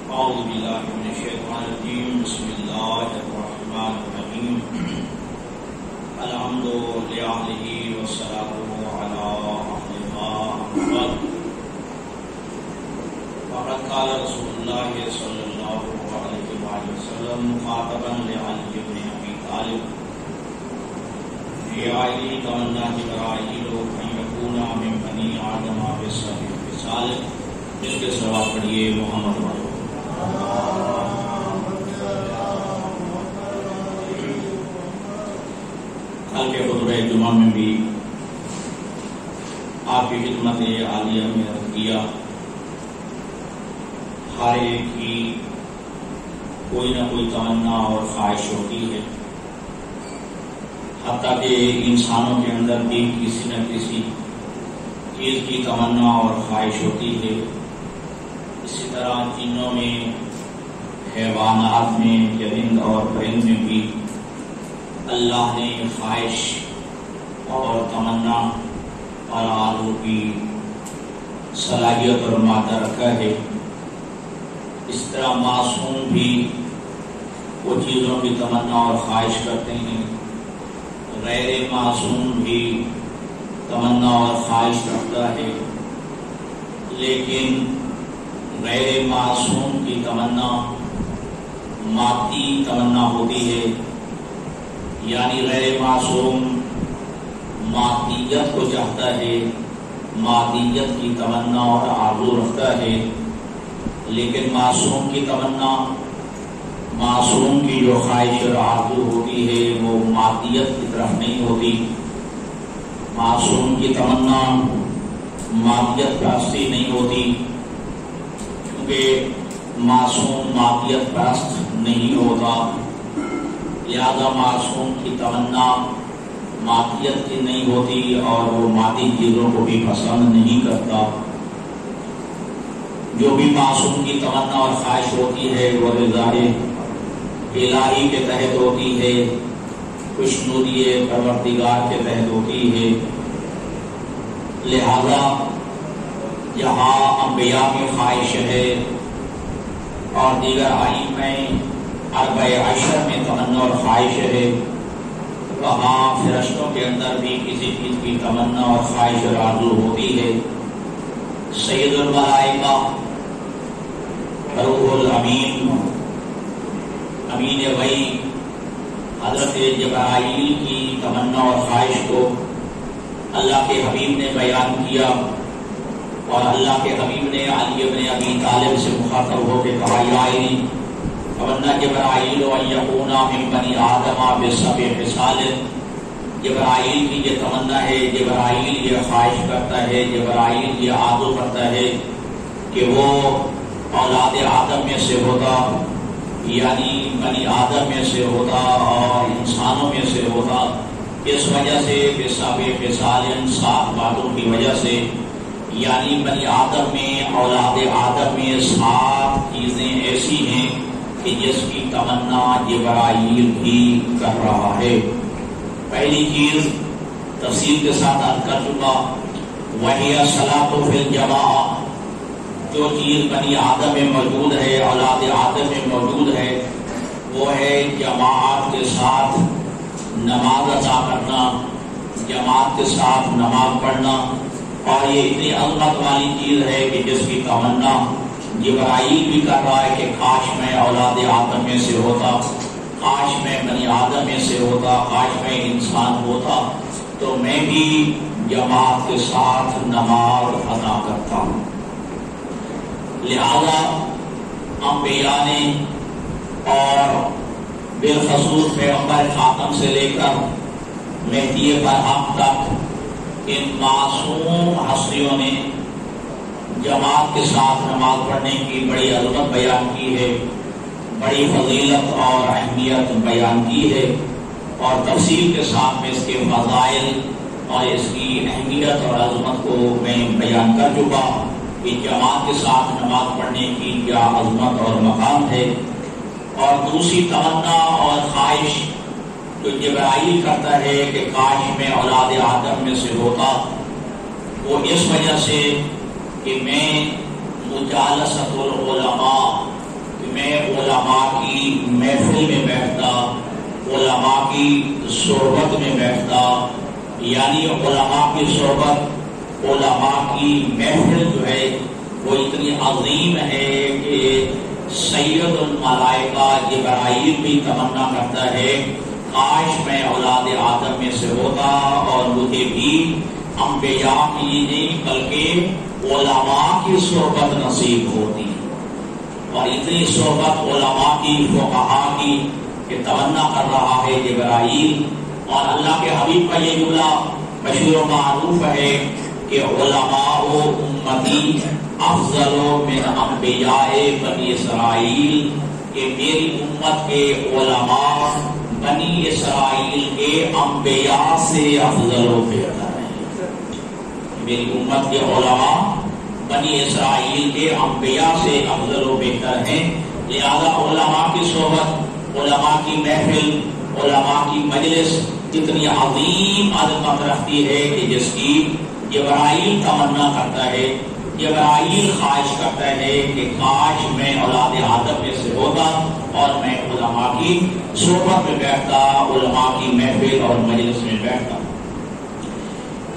اعوذ باللہ من الشیطان الرجیم بسم اللہ الرحمن الرحیم الحمد للہ والصلاۃ علی اہلھا محمد وقد قال رسول اللہ صلی اللہ علیہ وآلہ وسلم مخاطبا لعلی بن ابی طالب یا علی تمنا جبرائیل ان یکون من بنی آدم بسبع خصال، اس کے سوا پڑھیے محمد والو۔ کل کے خطبہ جمعہ میں بھی آپ کی خدمت عالیہ میں عرض کیا، ہر ایک کی کوئی نہ کوئی تمنا اور خواہش ہوتی ہے، حتیٰ کہ انسانوں کے اندر بھی کسی نہ کسی چیز کی تمنا اور خواہش ہوتی ہے۔ اسی طرح جنوں میں، حیوانات میں، چرند اور پرند میں بھی اللہ نے خواہش اور تمنا اور آرزو کی صلاحیت اور مادہ رکھا ہے۔ اس طرح معصوم بھی وہ چیزوں کی تمنا اور خواہش کرتے ہیں، غیر معصوم بھی تمنا اور خواہش رکھتا ہے، لیکن غیر معصوم کی تمنا مادی تمنا ہوتی ہے، یعنی غیر معصوم مادیت کو چاہتا ہے، مادیت کی تمنا اور آرزو رکھتا ہے، لیکن معصوم کی تمنا، معصوم کی جو خواہش اور آرزو ہوتی ہے وہ مادیت کی طرف نہیں ہوتی۔ معصوم کی تمنا مادیت پرستی نہیں ہوتی، کیونکہ معصوم مادیت پرست نہیں ہوتا، لہذا معصوم کی تمنا مادیت کی نہیں ہوتی اور وہ مادی چیزوں کو بھی پسند نہیں کرتا۔ جو بھی معصوم کی تمنا اور خواہش ہوتی ہے وہ رضا الہی کے تحت ہوتی ہے، خوشنودی پروردگار کے تحت ہوتی ہے۔ لہذا جہاں انبیاء کی خواہش ہے اور دیگر ائمہ اربع عشر میں تمنا اور خواہش ہے، وہاں فرشتوں کے اندر بھی کسی چیز کی تمنا اور خواہش اور آرزو ہوتی ہے۔ سید الملائکہ روح الامین، امین وحی حضرت جبرائیل کی تمنا اور خواہش کو اللہ کے حبیب نے بیان کیا، اور اللہ کے حبیب نے علی بن ابی طالب سے مخاطب ہو کے کہا، یا علی تمنا جبرائیل ان یکون من بنی آدم بسبع خصال، جبرائیل کی یہ تمنا ہے، جبرائیل یہ خواہش کرتا ہے، جبرائیل یہ آرزو کرتا ہے کہ وہ اولاد آدم میں سے ہوتا، یعنی بنی آدم میں سے ہوتا اور انسانوں میں سے ہوتا۔ اس وجہ سے بسبع خصال، 7 باتوں کی وجہ سے، یعنی بنی آدم میں، اولاد آدم میں 7 چیزیں ایسی ہیں کہ جس کی تمنا جبرائیل بھی کر رہا ہے۔ پہلی چیز تفصیل کے ساتھ عرض کر چکا، وہی الصلاۃ فی الجماعہ، جو چیز بنی آدم میں موجود ہے، اولاد آدم میں موجود ہے، وہ ہے جماعت کے ساتھ نماز ادا کرنا، جماعت کے ساتھ نماز پڑھنا، اور یہ اتنی عظمت والی چیز ہے کہ جس کی تمنا جبرائیل بھی کر رہا ہے کہ کاش میں اولاد آدم میں سے ہوتا، کاش میں بنی آدم میں سے ہوتا، کاش میں انسان ہوتا تو میں بھی جماعت کے ساتھ نماز ادا کرتا۔ لہذا انبیاء نے اور بالخصوص پیغمبر خاتم سے لے کر مہدی برحق تک ان معصوم ہستیوں نے جماعت کے ساتھ نماز پڑھنے کی بڑی عظمت بیان کی ہے، بڑی فضیلت اور اہمیت بیان کی ہے، اور تفصیل کے ساتھ میں اس کے فضائل اور اس کی اہمیت اور عظمت کو میں بیان کر چکا کہ جماعت کے ساتھ نماز پڑھنے کی کیا عظمت اور مقام ہے۔ اور دوسری تمنا اور خواہش جو جبرائیل کرتا ہے کہ کاش میں اولاد آدم میں سے ہوتا، وہ اس وجہ سے کہ میں مجالست العلماء میں علماء کی محفل میں بیٹھتا، علماء کی صحبت میں بیٹھتا، یعنی علماء کی صحبت، علماء کی محفل جو ہے وہ اتنی عظیم ہے کہ سید الملائکہ جبرائیل بھی تمنا کرتا ہے کاش میں اولاد آدم میں سے ہوتا اور مجھے بھی انبیاء کی نہیں بلکہ علماء کی صحبت نصیب ہوتی، اور اتنی صحبت علماء کی، فقہاء کی کہ تمنا کر رہا ہے جبرائیل۔ اور اللہ کے حبیب کا یہ جملہ مشہور و معروف ہے کہ علماء امتی افضل من انبیاء بنی اسرائیل، کہ میری امت کے علماء بنی اسرائیل کے انبیاء سے افضل و بہتر ہیں۔ میری امت کے علماء بنی اسرائیل کے انبیاء سے افضل و بہتر ہیں، لہذا علماء کی صحبت، علماء کی محفل، علماء کی مجلس اتنی عظیم عظمت رکھتی ہے کہ جس کی جبرائیل تمنا کرتا ہے، جبرائیل خواہش کرتا ہے کہ کاش میں اولاد آدم میں سے ہوتا اور میں علماء کی صحبت میں بیٹھتا، علماء کی محفل اور مجلس میں بیٹھتا۔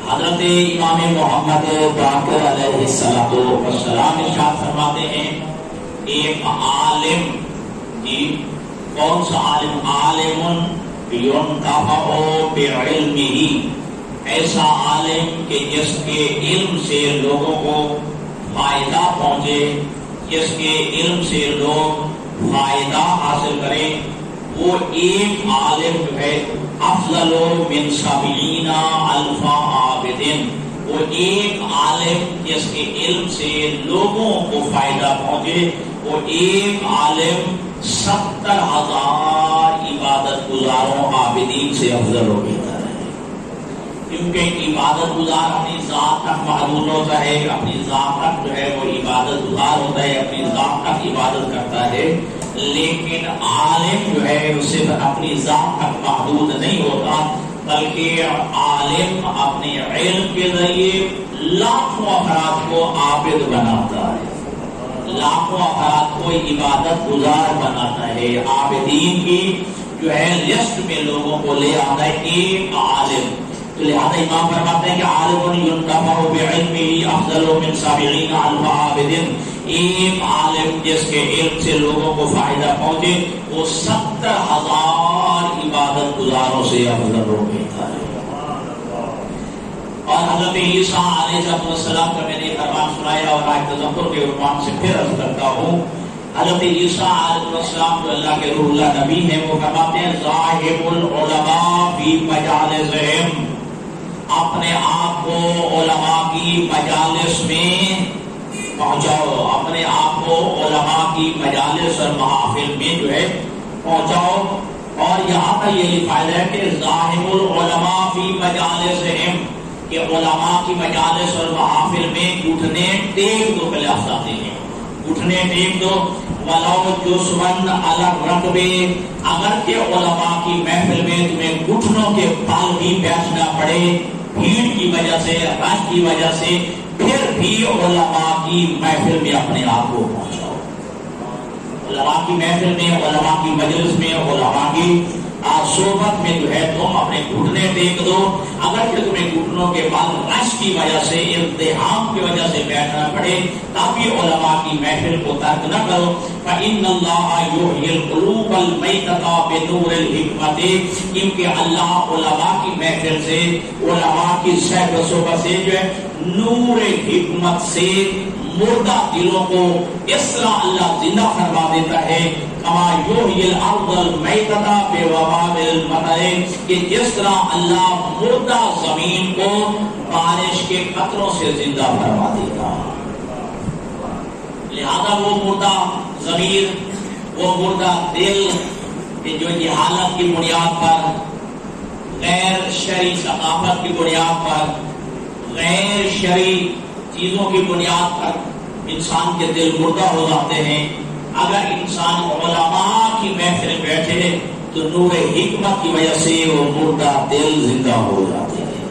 حضرت امام محمد باقر علیہ السلام ارشاد فرماتے ہیں ایک عالم، جی کون سا عالم؟ عالم ينتفع بعلمه، ایسا عالم کہ جس کے علم سے لوگوں کو فائدہ پہنچے، جس کے علم سے لوگ فائدہ حاصل کریں، وہ ایک عالم جو ہے افضل من 70,000 عابد، وہ ایک عالم جس کے علم سے لوگوں کو فائدہ پہنچے، وہ ایک عالم 70,000 عبادت گزاروں عابدین سے افضل و بہتر ہے۔ کیونکہ عبادت گزار اپنی ذات تک محدود ہوتا ہے، اپنی ذات تک جو ہے وہ عبادت گزار ہوتا ہے، اپنی ذات تک عبادت کرتا ہے، لیکن عالم جو ہے اس سے اپنی ذات تک محدود نہیں ہوتا، بلکہ عالم اپنے علم کے ذریعے لاکھوں افراد کو عابد بناتا ہے، لاکھوں افراد کو عبادت گزار بناتا ہے، عابدین کی جو ہے لسٹ میں لوگوں کو لے آتا ہے ایک عالم۔ تو لہذا امام فرماتے ہیں کہ عالم ينتفع بعلمه افضل من 70,000 عابد، ایک عالم جس کے علم سے لوگوں کو فائدہ پہنچے وہ 70,000 عبادت گزاروں سے افضل و بہتر ہے۔ اور حضرت عیسیٰ علیہ السلام کا میں نے فرمان سنایا اور آج تذکر کے عنوان سے پھر عرض کرتا ہوں۔ حضرت عیسیٰ علیہ السلام جو اللہ کے روح اللہ نبی ہیں، وہ فرماتے ہیں ذاہب العلماء فی مجالسہم، اپنے آپ کو علماء کی مجالس میں پہنچاؤ، اپنے آپ کو علماء کی مجالس اور محافل میں جو ہے پہنچاؤ۔ اور یہاں پر یہ لکھا ہے کہ ذاہب العلماء فی مجالسہم، کہ علماء کی مجالس اور محافل میں گھٹنے ٹیک دو، پہلے لفظ آتے ہیں گھٹنے ٹیک دو، ولو جسمن علی الرکبے، اگرچہ علماء کی محفل میں تمہیں گھٹنوں کے بال بھی بیٹھنا پڑے بھیڑ کی وجہ سے، رش کی وجہ سے، پھر بھی علماء کی محفل میں اپنے آپ کو پہنچاؤ۔ علماء کی محفل میں، علماء کی مجلس میں، علماء کی صحبت میں جو ہے تم اپنے گھٹنے ٹیک دو، اگر کہ تمہیں گھٹنوں کے بعد رش کی وجہ سے، التحام کی وجہ سے بیٹھنا پڑے، تاکہ علماء کی محفل کو ترک نہ کرو۔ فإن اللہ یحیی القلوب المیتۃ بنور الحکمت، کیونکہ اللہ علماء کی محفل سے، علماء کی صحبت و صحبت سے جو ہے نور حکمت سے مردہ دلوں کو اس طرح اللہ زندہ فرما دیتا ہے، کما یحیی الارض المیتۃ بوابل المطر، کہ جس طرح اللہ مردہ زمین کو بارش کے قطروں سے زندہ فرما دیتا ہے۔ لہذا وہ مردہ ضمیر، وہ مردہ دل جو جہالت کی بنیاد پر، غیر شرعی ثقافت کی بنیاد پر، غیر شرعی چیزوں کی بنیاد پر انسان کے دل مردہ ہو جاتے ہیں، اگر انسان علماء کی محفل بیٹھے تو نور حکمت کی وجہ سے وہ مردہ دل زندہ ہو جاتے ہیں۔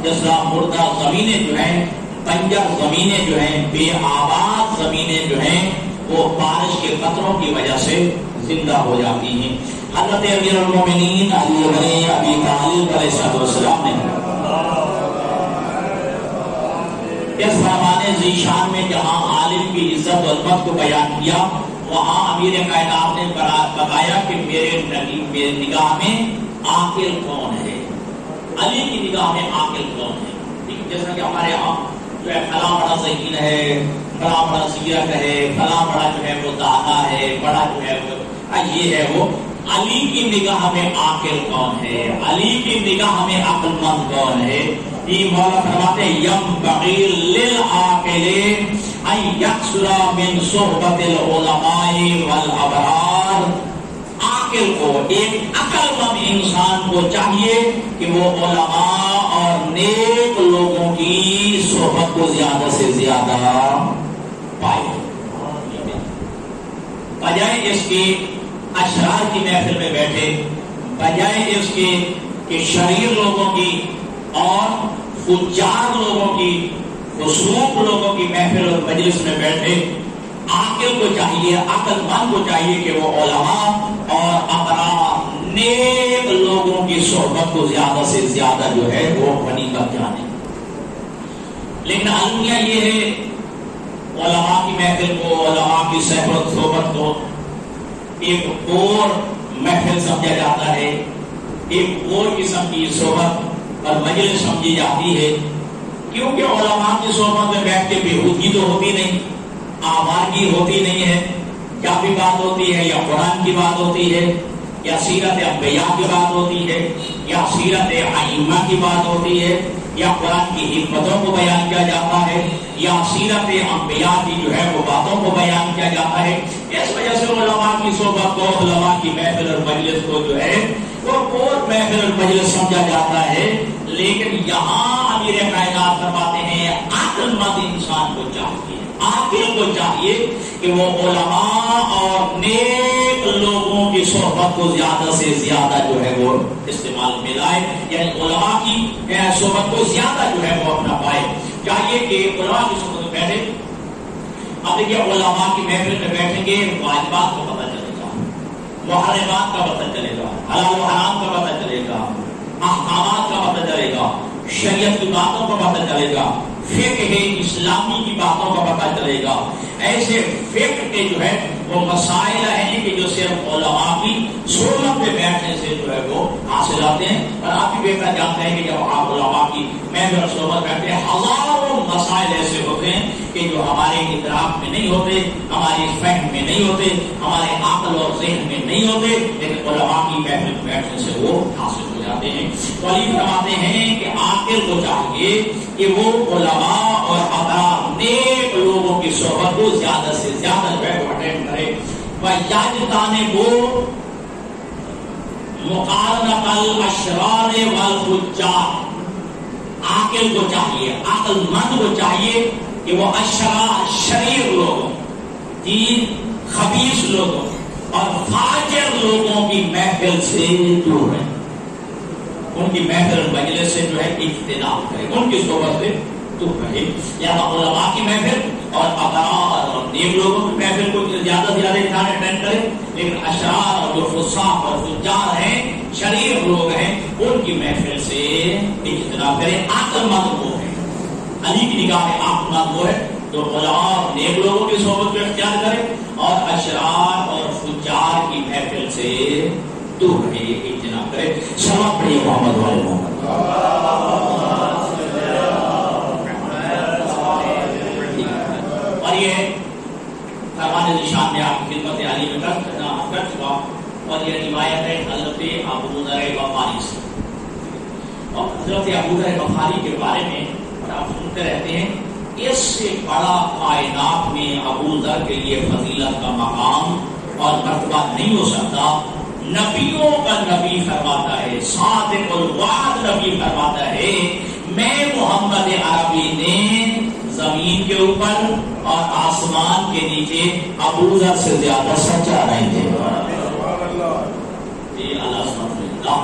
جس طرح مردہ زمینیں جو ہیں، بنجر زمینیں جو ہیں، بے آباد زمینیں جو ہیں، وہ بارش کے قطروں خطروں کی وجہ سے زندہ ہو جاتی ہیں. حضرت امیر المومنین علی بن ابی طالب علیہ السلام نے اس فرمان ذیشان میں جہاں عالم کی عزت و عظمت کو بیان کیا وہاں امیر کائنات نے بتایا کہ میرے نگاہ میں عاقل کون ہے، علی کی نگاہ میں عاقل کون ہے. جیسا کہ ہمارے یہاں جو ہے فلاں بڑا ذہین ہے، فلاں بڑا سیرت ہے، فلاں بڑا جو ہے وہ دانا ہے، بڑا جو ہے وہ یہ ہے وہ. علی کی نگاہ میں عاقل کون ہے، علی کی نگاہ میں عقل مند کون ہے؟ یہ مولا فرماتے ہیں ينبغي للعاقل ان يكثر من صحبت العلماء والابرار. عاقل کو، ایک عقل مند انسان کو چاہیے کہ وہ علماء اور نیک لوگوں کی صحبت کو زیادہ سے زیادہ پائے، بجائے اس کے اشرار کی محفل میں بیٹھے، بجائے اس کے کہ شریر لوگوں کی اور فجار لوگوں کی، فسوق لوگوں کی محفل اور مجلس میں بیٹھے. عاقل کو چاہیے، عقل مند کو چاہیے کہ وہ علماء اور ابرار نیک لوگوں کی صحبت کو زیادہ سے زیادہ جو ہے وہ غنیمت جانے. لیکن المیہ یہ ہے علماء کی محفل کو، علماء کی صحبت کو ایک اور محفل سمجھا جاتا ہے، ایک اور قسم کی صحبت اور مجلس سمجھی جاتی ہے. کیونکہ علماء کی صحبت میں بیٹھ کے بےہودگی تو ہوتی نہیں، آوارگی ہوتی نہیں ہے. کیا بھی بات ہوتی ہے، یا قرآن کی بات ہوتی ہے، یا سیرت انبیاء کی بات ہوتی ہے، یا سیرت ائمہ کی بات ہوتی ہے، یا قرآن کی حکمتوں کو بیان کیا جاتا ہے، یا سیرت انبیاء کی جو ہے وہ باتوں کو بیان کیا جاتا ہے. اس وجہ سے علماء کی صحبت کو، علماء کی محفل اور مجلس کو جو ہے وہ اور محفل اور مجلس سمجھا جاتا ہے. لیکن یہاں امیر کائنات فرماتے ہیں عقل مند انسان کو چاہیے، عاقل کو چاہیے کہ وہ علماء اور نیک لوگوں کی صحبت کو زیادہ سے زیادہ جو ہے وہ استعمال میں لائے، یعنی علماء کی صحبت کو زیادہ جو ہے وہ اپنا پائے. چاہیے کہ علماء کی صحبت میں بیٹھے. اب دیکھیے علماء کی محفل میں بیٹھیں گے، واجبات کو پتہ چلے گا، محرمات کا پتہ چلے گا، حلال و حرام کا پتہ چلے گا، احکامات کا پتہ چلے گا، شریعت کی باتوں کا پتہ چلے گا، فقہ اسلامی کی باتوں کا پتہ چلے گا. ایسے فقہ کے جو ہے وہ مسائل ہیں کہ جو صرف علماء کی صحبت میں بیٹھنے سے جو ہے وہ حاصل آتے ہیں. اور آپ بھی بہتر جانتے ہیں کہ جب آپ علماء کی محفل اور صحبت بیٹھتے ہیں ہزاروں مسائل ایسے ہوتے ہیں کہ جو ہمارے ادراک میں نہیں ہوتے، ہماری فہم میں نہیں ہوتے، ہمارے عقل اور ذہن میں نہیں ہوتے، لیکن علماء کی محفل میں بیٹھنے سے وہ حاصل ہو جاتے ہیں. ولی فرماتے ہیں کہ عاقل کو چاہیے کہ وہ علماء اور ابرار نیک لوگوں کی صحبت کو زیادہ سے زیادہ جو ہے وہ اٹینڈ کرے. وَيَجْتَنِبُوا مُقَارَنَةَ الْأَشْرَارِ وَالْفُجَّارِ. عاقل کو چاہیے، عقل مند کو چاہیے کہ وہ اشرار شریر لوگوں کی، خبیث لوگوں اور فاجر لوگوں کی محفل سے دور رہے، ان کی محفل مجلس سے جو ہے اجتناب کرے، ان کی صحبت سے دور رہے. یا علماء کی محفل اور ابرار اور نیک لوگوں کی محفل کو زیادہ سے زیادہ انسان اٹینڈ کرے، لیکن اشرار اور جو فساق اور فجار ہیں، شریر لوگ ہیں، ان کی محفل سے اجتناب کرے. عقل مند وہ ہے، علی کی نگاہ میں عقل مند وہ ہے جو علماء اور نیک لوگوں کی صحبت کو اختیار کرے اور اشرار اور فجار کی محفل سے دور رہے، اجتناب کرے. سلام پڑھیے محمد والے محمد. اور یہ فرمان ذیشان میں آپ کی خدمت علی میں کر چکا، اور یہ روایت ہے حضرت ابو ذر غفاری سے. اور حضرت ابو ذر غفاری کے بارے میں آپ سنتے رہتے ہیں، اس سے بڑا کائنات میں ابو ذر کے لیے فضیلت کا مقام اور مرتبہ نہیں ہو سکتا. نبیوں کا نبی فرماتا ہے، صادق الوعد نبی فرماتا ہے، میں محمد عربی نے زمین کے اوپر اور آسمان کے نیچے ابو ذر سے زیادہ سچا نہیں تھے. یہ اللہ سبحانہ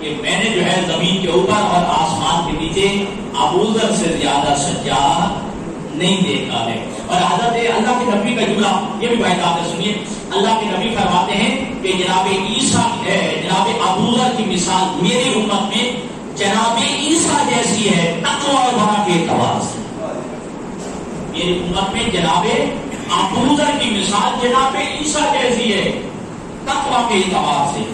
کہ میں نے جو ہے زمین کے اوپر اور آسمان کے نیچے ابو ذر سے زیادہ سچا نہیں دیکھا ہے. اور حضرت اللہ کے نبی کا جملہ یہ بھی بھائی آپ نے سنیے، اللہ کے نبی فرماتے ہیں کہ جناب عیسیٰ جناب ابو ذر کی مثال میری امت میں جناب عیسیٰ جیسی ہے تقوی اور ورع کے اعتبار سے. میری امت میں جناب ابو ذر کی مثال جناب عیسیٰ جیسی ہے تقوی کے اعتبار سے،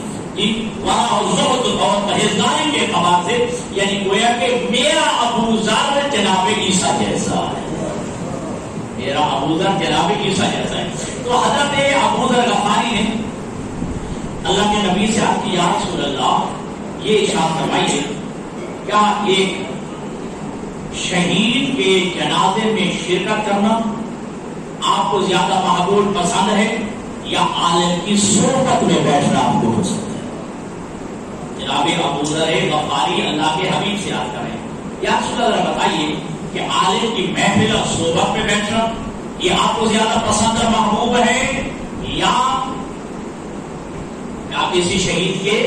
ورع اور زہد اور پرہیزگاری کے اعتبار سے، یعنی گویا کہ میرا ابو ذر جناب عیسیٰ جیسا ہے، میرا ابو ذر جناب عیسیٰ جیسا ہے. تو حضرت ابو ذر غفاری نے اللہ کے نبی سے عرض کی یا رسول اللہ یہ ارشاد فرمائیے کیا ایک شہید کے جنازے میں شرکت کرنا آپ کو زیادہ محبوب پسند ہے یا عالم کی صحبت میں بیٹھنا آپ کو پسند ہے؟ جناب ابو ذر غفاری اللہ کے حبیب سے عرض کریں یا رسول اللہ بتائیے کہ عالم کی محفل اور صحبت میں بیٹھنا یہ آپ کو زیادہ پسند اور محبوب ہے یا کسی شہید کے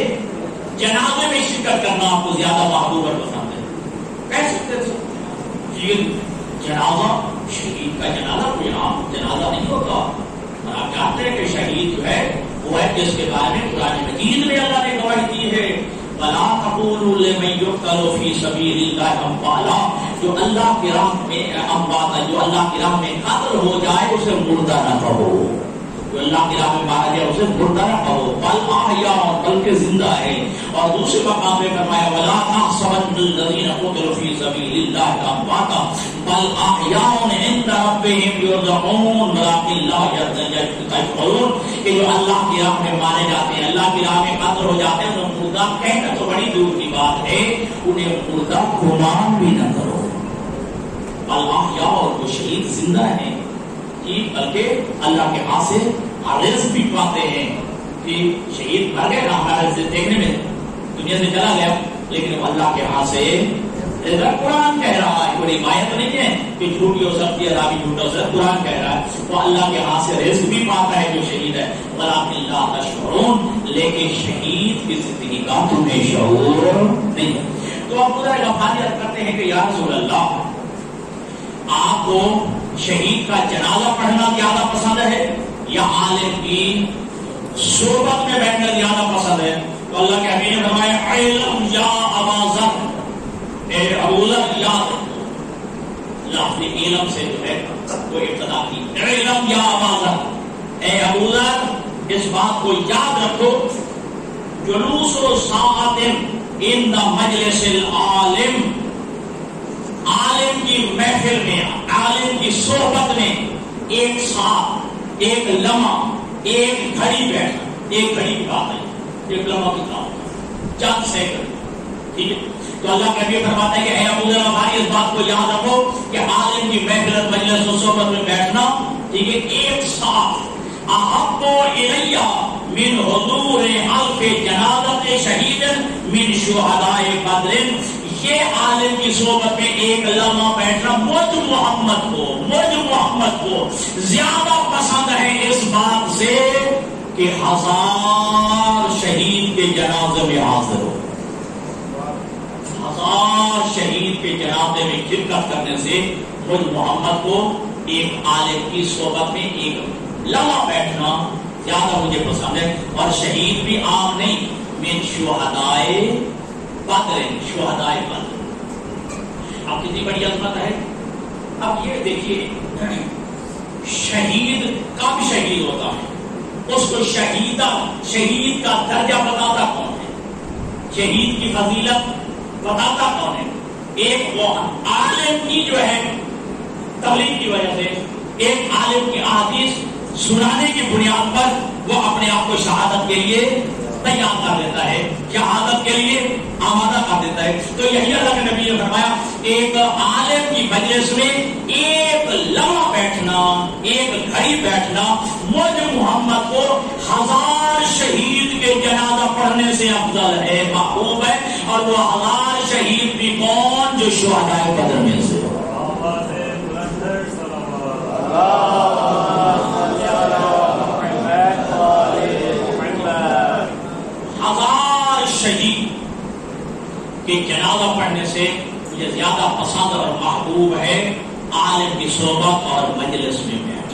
جنازے میں شرکت کرنا آپ کو زیادہ محبوب اور پسند ہے؟ کہہ سکتے تھے جنازہ شہید کا جنازہ کوئی عام جنازہ نہیں ہوتا، اور آپ جانتے ہیں کہ شہید جو ہے وہ ہے جس کے بارے میں قرآن مجید میں اللہ نے گواہی دی ہے وَلَا تَقُولُوا لِمَن يُقْتَلُ فِي سَبِيلِ اللَّهِ أَمْوَاتًا، جو اللہ کی راہ میں اموات جو اللہ کی راہ میں قتل ہو جائے اسے مردہ نہ کہو، جو اللہ کی راہ میں مارا جائے اسے مردہ نہ کہو، بل احیاء بلکہ زندہ ہے. اور دوسرے مقام پہ فرمایا وَلَا تَحْسَبَنَّ الَّذِينَ قُتِلُوا فِي سَبِيلِ اللَّهِ أَمْوَاتًا بل احیاء عند ربهم یرزقون ولکن لا یشعرون، کہ جو اللہ کی راہ میں مارے جاتے ہیں اللہ کی راہ میں قتل ہو جاتے ہیں انہیں مردہ کہنا تو بڑی دور کی بات ہے، انہیں مردہ گمان بھی نہ کرو. بل احیاء اور وہ شہید زندہ ہیں بلکہ اللہ کے ہاتھ سے رزق بھی پاتے ہیں. کہ شہید مر گئے نا ہمارا رزق دیکھنے میں دنیا سے چلا گیا لیکن وہ اللہ کے ہاتھ سے قرآن کہہ رہا ہے، کوئی روایت نہیں ہے کہ جھوٹی ہو سکتی ہے راوی جھوٹا ہو سکتا ہے، قرآن کہہ رہا ہے وہ اللہ کے ہاتھ سے رزق بھی پاتا ہے جو شہید ہے. ولکن لا تشعرون، لیکن شہید کی زندگی کا تمہیں شعور نہیں ہے. تو اب خدا غفاری عرض کرتے ہیں کہ یا رسول اللہ آپ کو شہید کا جنازہ پڑھنا زیادہ پسند ہے یا عالم کی صحبت میں بیٹھنا زیادہ پسند ہے؟ تو اللہ کے حبیب نے فرمایا علم یا ابا ذر، اے ابو ذر یاد رکھو. اللہ نے علم سے جو ہے وہ ابتدا کی، علم یا ابا ذر، اے ابو ذر اس بات کو یاد رکھو جلوس و ساعت عند مجلس العالم، عالم کی محفل میں عالم کی صحبت میں ایک ساتھ ایک لمحہ ایک گھڑی بیٹھنا، ایک گھڑی کی بات ہے، ایک لمحہ کی بات چند سیکنڈ، ٹھیک ہے. تو اللہ کے نبی فرماتا ہے کہ اے ابو ذر غفاری اس بات کو یاد رکھو کہ عالم کی محفل مجلس و صحبت میں بیٹھنا، ٹھیک ہے، ایک ساتھ احب الی من حضور الف جنازۃ شہید من شہداء بدر، یہ عالم کی صحبت میں ایک لمحہ بیٹھنا مجھ محمد کو زیادہ پسند ہے اس بات سے کہ 1000 شہید کے جنازے میں حاضر ہو. 1000 شہید کے جنازے میں شرکت کرنے سے مجھ محمد کو ایک عالم کی صحبت میں ایک لمحہ بیٹھنا زیادہ مجھے پسند ہے. اور شہید بھی عام نہیں، من شہدائے بدر، شہدائے بدر. اب کتنی بڑی عظمت ہے. اب یہ دیکھیے شہید کب شہید ہوتا ہے، اس کو شہید کا درجہ بتاتا کون ہے، شہید کی فضیلت بتاتا کون ہے؟ ایک وہ عالم کی جو ہے تبلیغ کی وجہ سے، ایک عالم کی احادیث سنانے کی بنیاد پر وہ اپنے آپ کو شہادت کے لیے تیار کر دیتا ہے، شہادت کے لیے آمادہ کر دیتا ہے. تو یہی اللہ کے نبی نے فرمایا ایک عالم کی مجلس میں ایک لمحہ بیٹھنا، ایک گھڑی بیٹھنا مجھ محمد کو 1000 شہید کے جنازہ پڑھنے سے افضل ہے، محبوب ہے. اور وہ 1000 شہید بھی کون؟ جو شہداء بدر میں سے. 1000 شہید کے جنازہ پڑھنے سے مجھے زیادہ پسند اور محبوب ہے عالم کی صحبت اور مجلس میں بیٹھ،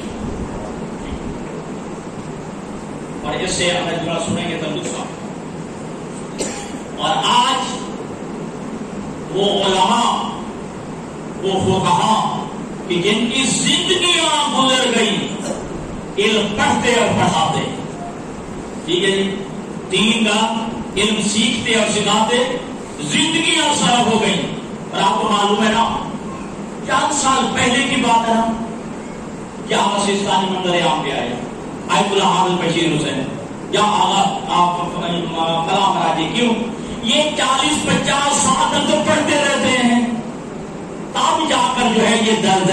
اور اس سے اگر جڑا سنیں گے تو لطف۔ اور آج وہ علماء، وہ فقہاء کہ جن کی زندگیاں گزر گئی علم پڑھتے اور پڑھاتے، ٹھیک ہے جی، دین کا علم سیکھتے اور سکھاتے، زندگیاں صرف ہو گئی۔ اور آپ کو معلوم ہے نا، چند سال پہلے کی بات ہے نا، کیا مسیحستانی منظر عام پہ آئے آیت اللہ حافظ بشیر حسین یا کلام راجی، کیوں یہ 40-50 سال تک تو پڑھتے رہتے ہیں، تب جا کر جو ہے یہ درد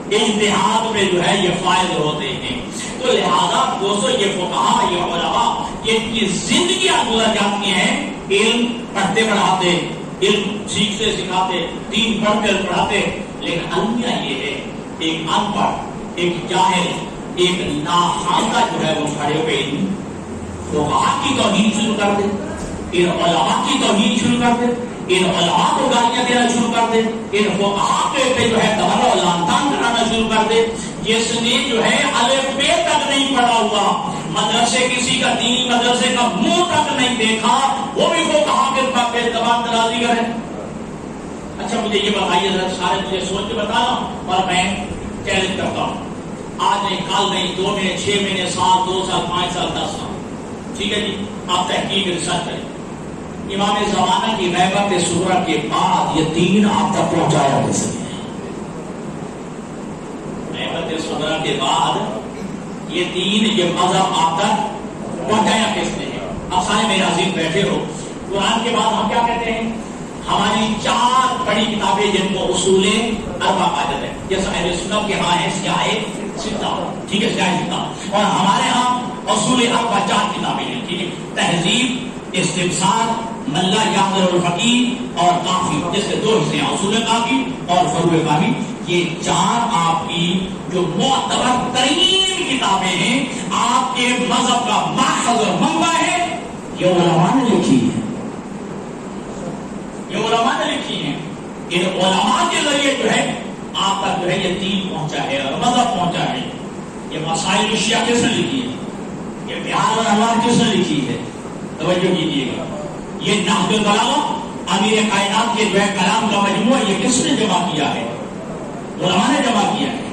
اجتہاد میں جو ہے یہ فائد ہوتے ہیں۔ تو لہذا دوستو یہ فقہاء، یہ علماء، جن کی زندگیاں گزر جاتی ہیں علم پڑھتے پڑھاتے، علم سیکھتے سکھاتے، دین پڑھتے پڑھاتے، لیکن المیہ یہ ہے ایک ان پڑھ، ایک جاہل، ایک ناخواندہ جو ہے وہ کھڑے ہوئے فقہاء کی توہین شروع کر دے، ان علماء کی توہین شروع کر دے، ان علماء کو گالیاں دینا شروع کر دے، ان فقہاء پہ جو ہے تبرع و لعن کرانا شروع کر دے۔ جس نے جو ہے الف بے تک نہیں پڑھا ہوا، مدرسے کسی کا دین مدرسے کا منہ تک نہیں دیکھا، وہ بھی فقہاء کے پاک اعتبار ترازی کرے۔ اچھا مجھے یہ بتائیے ذرا، سارے مجھے سوچ کے بتانا، اور میں چیلنج کرتا ہوں، آج نہیں کل نہیں، 2 مہینے 6 مہینے سال 2 سال 5 سال 10 سال، ٹھیک ہے جی، آپ تحقیق ریسرچ کریں، امام زمانہ کی غیبت صغریٰ کے بعد یہ دین آپ تک پہنچایا کیسے ہے؟ غیبت صغریٰ کے بعد یہ دین، یہ مذہب آپ تک پہنچایا کس نے ہے؟ اب سارے میرے عزیز بیٹھے ہو، قرآن کے بعد ہم کیا کہتے ہیں؟ ہماری 4 بڑی کتابیں جن کو اصول اربع کہا جاتا ہے، جیسے اہل سنت کے ہاں ہے سیاہ ستہ، ٹھیک ہے، سیاہ ستہ، اور ہمارے ہاں اصول اربع 4 کتابیں ہیں، ٹھیک ہے، تہذیب، استبصار، من لا یعذر الفقیہ اور کافی، جس کے 2 حصے ہیں، اصول کافی اور فروع کافی۔ یہ 4 آپ کی جو معتبر ترین کتابیں ہیں، آپ کے مذہب کا ماخذ اور منبع ہے، یہ علماء نے لکھی ہے، یہ علماء نے لکھی ہیں۔ ان علماء کے ذریعے جو ہے آپ تک جو ہے یہ دین پہنچا ہے اور مذہب پہنچا ہے۔ یہ مسائل اشیاء کس نے لکھی ہے؟ یہ بہار اور انوار کس نے لکھی ہے؟ توجہ کیجیے گا، یہ نہج البلاغہ امیر کائنات کے جو ہے کلام کا مجموعہ، یہ کس نے جمع کیا ہے؟ علماء نے جمع کیا ہے۔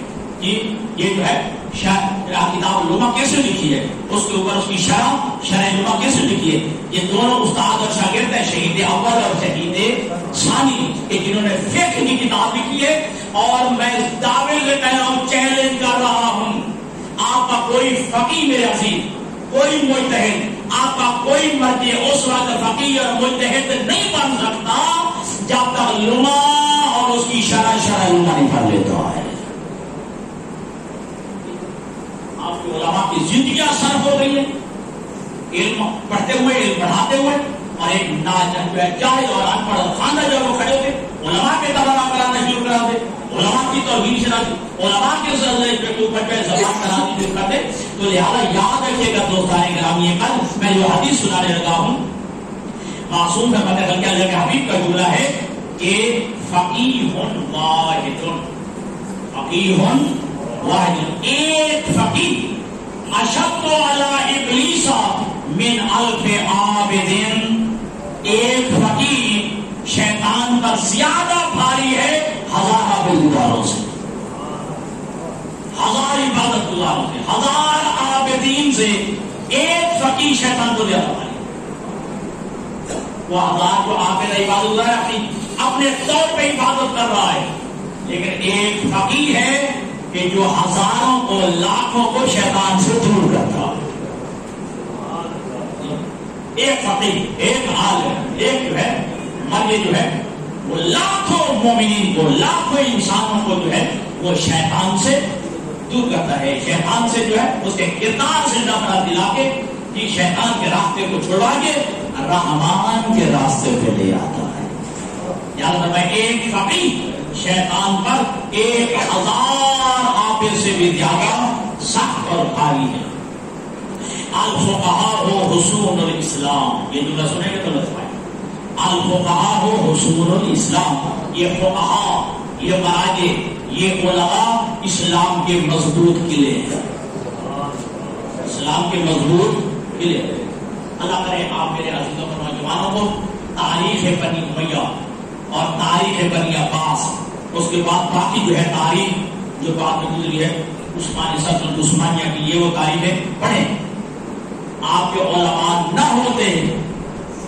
یہ جو ہے کتاب لغہ کیسے لکھی ہے، اس کے اوپر اس کی شرح لغہ کیسے لکھی ہے؟ یہ دونوں استاد اور شاگرد ہیں، شہید اول اور شہید ثانی، کہ جنہوں نے فقہ کی کتاب لکھی ہے۔ اور میں دعوے سے کہہ رہا ہوں، چیلنج کر رہا ہوں، آپ کا کوئی فقیہ میرے عزیز، کوئی مجتہد، آپ کا کوئی مرجع اس وقت فقیہ اور مجتہد نہیں بن سکتا جب تک لغہ اور اس کی شرح لغہ نہیں پڑھ لیتا ہے۔ آپ کے علماء کی زندگیاں صرف ہو گئی ہیں علم پڑھتے ہوئے، علم پڑھاتے ہوئے، اور ایک جاہل اور ان پڑھ خواندہ جو وہ کھڑے ہوتے علماء کے تبرع کرانا شروع کرا دے، علماء کی توہین شناسی، علماء کے اوپر جو زبان کرانی شروع کر دے۔ تو لہٰذا یاد رکھیے گا دوستان گرامی، کل میں جو حدیث سنانے لگا ہوں، معصوم رحمۃ اللہ علیہ کے حبیب کا جملہ ہے کہ فقیہ واحد، فقیہ واحد، ایک فقیہ اشد علی ابلیس من الف عابد، ایک فقیہ شیطان پر زیادہ بھاری ہے 1000 عابدوں سے، 1000 عبادت گزاروں سے، 1000 عابدین سے ایک فقیہ شیطان کو زیادہ بھاری۔ وہ 1000 جو عابد عبادت گزار اپنے طور پہ عبادت کر رہا ہے، لیکن ایک فقیہ ہے کہ جو ہزاروں کو لاکھوں کو شیطان سے دور کرتا ہے۔ ایک فقیہ، ایک عالم، ایک جو ہے مرجع جو ہے وہ لاکھوں مومنین کو، لاکھوں انسانوں کو جو ہے وہ شیطان سے دور کرتا ہے، شیطان سے جو ہے اس کے کردار سے نفرت دلا کے کہ شیطان کے راستے کو چھڑوا کے رحمان کے راستے پہ لے آتا ہے۔ یاد رکھیں، ایک فقیہ شیطان پر 1000 عابد سے بھی زیادہ سخت اور بھاری ہے۔ الفقہاء حصون الاسلام، یہ جملہ سنیں گے تو لطف آئے، الفقہاء حصون الاسلام، یہ فقہاء، یہ مراجع، یہ علماء اسلام کے مضبوط قلعے ہیں، اسلام کے مضبوط قلعے۔ اللہ کرے آپ میرے عزیزوں اور نوجوانوں کو تاریخ بنی امیہ اور تاریخ بنی عباس، اس کے بعد باقی جو ہے تاریخ جو بات میں گزری ہے عثمانی سلطنت عثمانیہ کی، یہ وہ تاریخیں پڑھیں۔ آپ کے علماء نہ ہوتے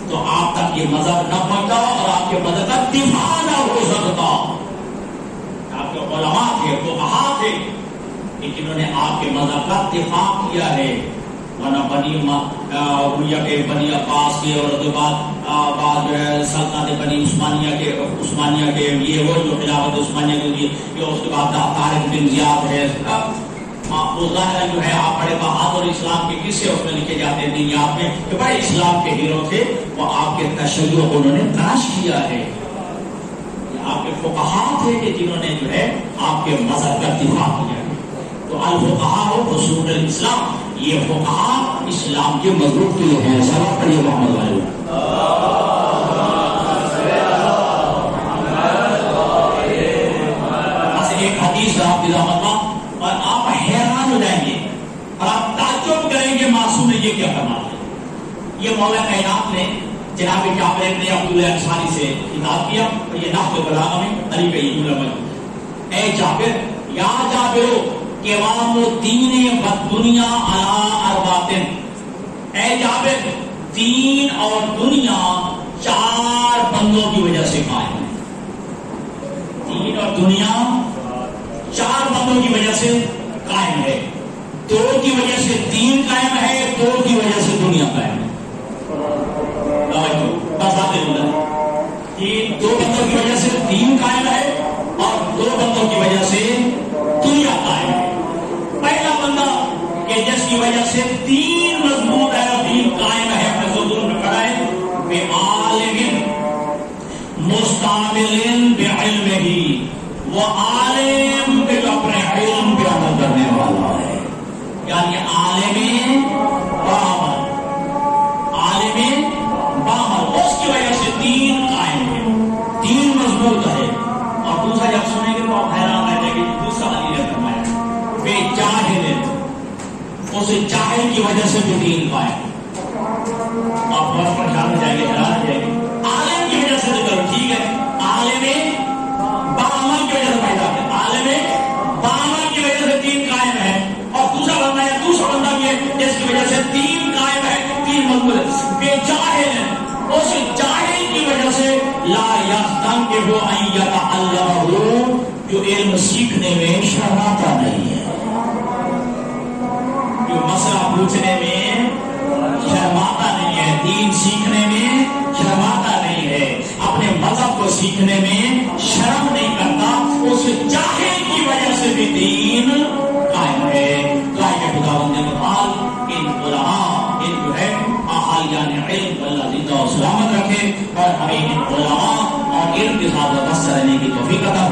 تو آپ تک یہ مذہب نہ پہنچتا اور آپ کے مذہب کا دفاع نہ ہو سکتا۔ آپ کے علماء تھے، فقہاء تھے، لیکن انہوں نے آپ کے مذہب کا دفاع کیا ہے، ورنہ بنی امیہ کے، بنی عباس کے، اور اس کے بعد جو ہے سلطنت بنی عثمانیہ کے یہ وہ جو خلافت عثمانیہ کے لیے، اس کے بعد طارق بن زیاد ہے، وہ ظاہر جو ہے آپ بڑے بہادر اسلام کے قصے اس میں لکھے جاتے ہیں دنیات میں کہ بڑے اسلام کے ہیرو تھے، وہ آپ کے تشیع کو انہوں نے تلاش کیا ہے۔ آپ کے فقہاء تھے کہ جنہوں نے جو ہے آپ کے مذہب کا دفاع کیا ہے۔ تو الفقہاء رسول الاسلام، یہ فقہاء اسلام کے مضبوط قلعے ہیں۔ سلام پڑھیے محمد علیہ۔ بس ایک حدیث آپ کی رحمت اور آپ حیران ہو جائیں گے اور آپ تعجب کریں گے معصوم نے یہ کیا فرمایا ہے۔ یہ مولا کائنات نے جناب جابر بن عبداللہ انصاری سے خطاب کیا اور یہ نحو البلاغہ میں علی کا یہ جملہ موجود۔ اے جابر، یا جابر قوام الدین والدنیا علی اربعۃ، اے جابر دین اور دنیا چار بندوں کی وجہ سے قائم ہے۔ دین اور دنیا چار بندوں کی وجہ سے قائم ہے۔ دو کی وجہ سے دین قائم ہے، دو کی وجہ سے دنیا قائم ہے۔ بس باتیں دو بندوں کی وجہ سے دین قائم ہے اور دو بندوں کی وجہ سے دنیا قائم ہے۔ پہلا بندہ کہ جس کی وجہ سے دین مضبوط ہے اور دین قائم ہے، اپنے حضور میں کھڑا ہے، بے عالم مستعمل بعلمہ، وہ عالم کے جو اپنے علم پہ عمل کرنے والا ہے، یعنی عالم بعمل، عالم بعمل، اس کی وجہ سے دین قائم ہے، دین مضبوط ہے۔ اور دوسرا جب سنیں گے تو آپ حیران رہ جائیں گے، دوسرا علی نے فرمایا بے جاہل، اس جاہل کی وجہ سے بھی دین قائم ہے۔ آپ بہت پریشان ہو جائیں گے، حیران ہو جائیں گے۔ عالم کی وجہ سے تو کرو ٹھیک ہے، عالم بعمل کی وجہ سے پیدا ہے، عالم بعمل کی وجہ سے دین قائم ہے، اور دوسرا بندہ یا دوسرا بندہ بھی ہے جس کی وجہ سے دین قائم ہے، دین مضبوط ہے۔ بے جاہل، اس جاہل کی وجہ سے لا یستنکف ان یتعلمہ، جو علم سیکھنے میں شرماتا نہیں ہے، جو مسئلہ پوچھنے میں شرماتا نہیں ہے، دین سیکھنے میں شرماتا نہیں ہے، اپنے مذہب کو سیکھنے میں شرم نہیں کرتا، اس جاہل کی وجہ سے بھی دین قائم ہے۔ کہ خداوند متعال ان علماء، ان جو ہے اہالیان علم، اللہ زندہ و سلامت رکھے اور ہمیں ان علماء اور علم کے ساتھ وابستہ رہنے کی توفیق عطا